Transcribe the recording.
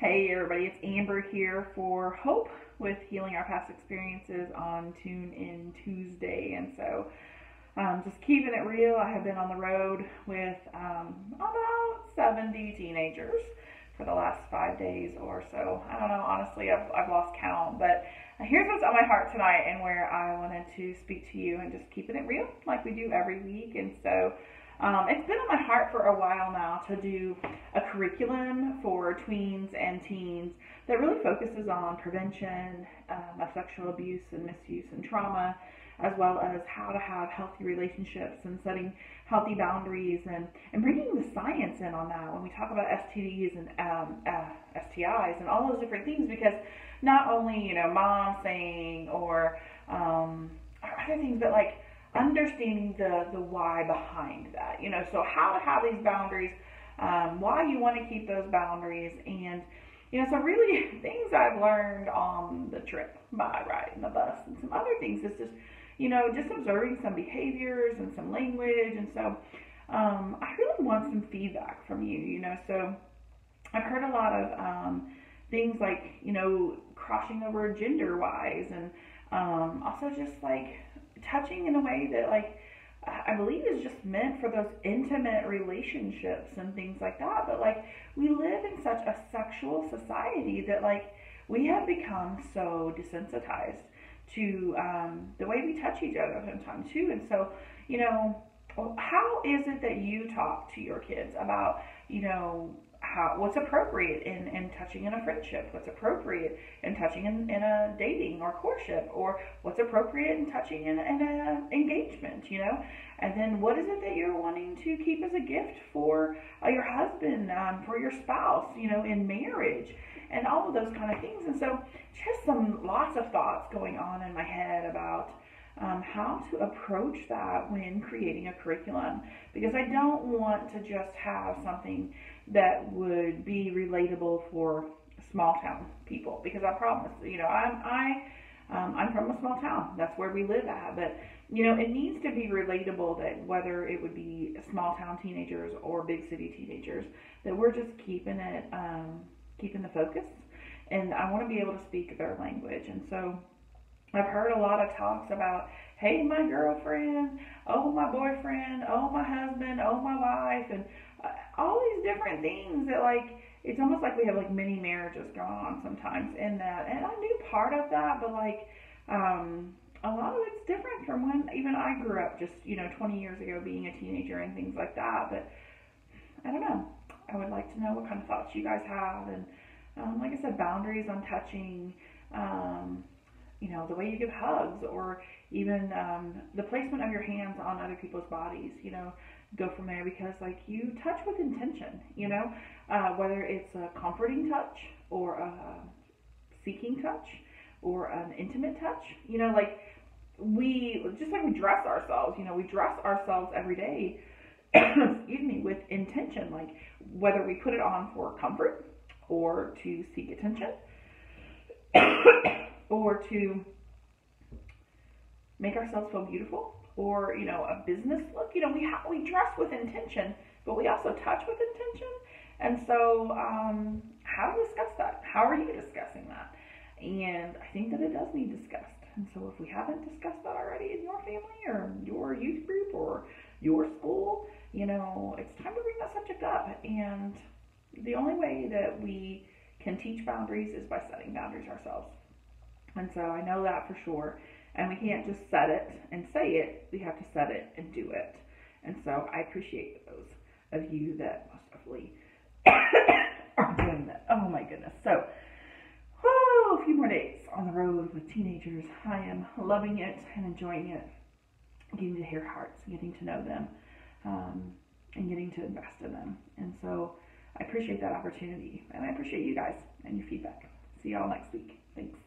Hey everybody, it's Amber here for Hope with Healing Our Past Experiences on Tune In Tuesday. And so just keeping it real, I have been on the road with about 70 teenagers for the last 5 days or so. I don't know, honestly, I've lost count, but here's what's on my heart tonight and where I wanted to speak to you and just keeping it real like we do every week. And so it's been on my heart for a while now to do a curriculum for tweens and teens that really focuses on prevention of sexual abuse and misuse and trauma, as well as how to have healthy relationships and setting healthy boundaries and bringing the science in on that when we talk about STDs and STIs and all those different things, because not only, mom saying or other things, but like understanding the why behind that, so how to have these boundaries, why you want to keep those boundaries, and so really things I've learned on the trip by riding the bus and some other things is just just observing some behaviors and some language. And so I really want some feedback from you. So I've heard a lot of things like crossing over gender wise, and also just like touching in a way that I believe is just meant for those intimate relationships and things like that. But we live in such a sexual society that we have become so desensitized to the way we touch each other sometimes too. And so how is it that you talk to your kids about what's appropriate in touching in a friendship, what's appropriate in touching in a dating or courtship, or what's appropriate in touching in an engagement, and then what is it that you're wanting to keep as a gift for your husband, for your spouse, in marriage, and all of those kind of things. And so just lots of thoughts going on in my head about how to approach that when creating a curriculum, because I don't want to just have something that would be relatable for small town people, because I promise, I'm from a small town. That's where we live at. But it needs to be relatable, that whether it would be small town teenagers or big city teenagers, that we're just keeping it, keeping the focus. And I want to be able to speak their language. And so I've heard a lot of talks about, hey, my girlfriend, oh, my boyfriend, oh, my husband, oh, my wife, and all these different things that it's almost like we have mini marriages going on sometimes in that. And I knew part of that, but a lot of it's different from when even I grew up just 20 years ago, being a teenager and things like that. But I don't know, I would like to know what kind of thoughts you guys have. And like I said, boundaries on touching, the way you give hugs, or even the placement of your hands on other people's bodies, go from there, because you touch with intention, whether it's a comforting touch or a seeking touch or an intimate touch, we dress ourselves, we dress ourselves every day, excuse me, with intention, whether we put it on for comfort or to seek attention or to make ourselves feel beautiful, or a business look. We dress with intention, but we also touch with intention. And so how to discuss that? How are you discussing that? And I think that it does need discussed. And so if we haven't discussed that already in your family or your youth group or your school, it's time to bring that subject up. And the only way that we can teach boundaries is by setting boundaries ourselves. And so I know that for sure. And we can't just set it and say it. We have to set it and do it. And so I appreciate those of you that most definitely are doing that. Oh my goodness. So, a few more days on the road with teenagers. I am loving it and enjoying it. Getting to hear hearts, getting to know them, and getting to invest in them. And so I appreciate that opportunity. And I appreciate you guys and your feedback. See y'all next week. Thanks.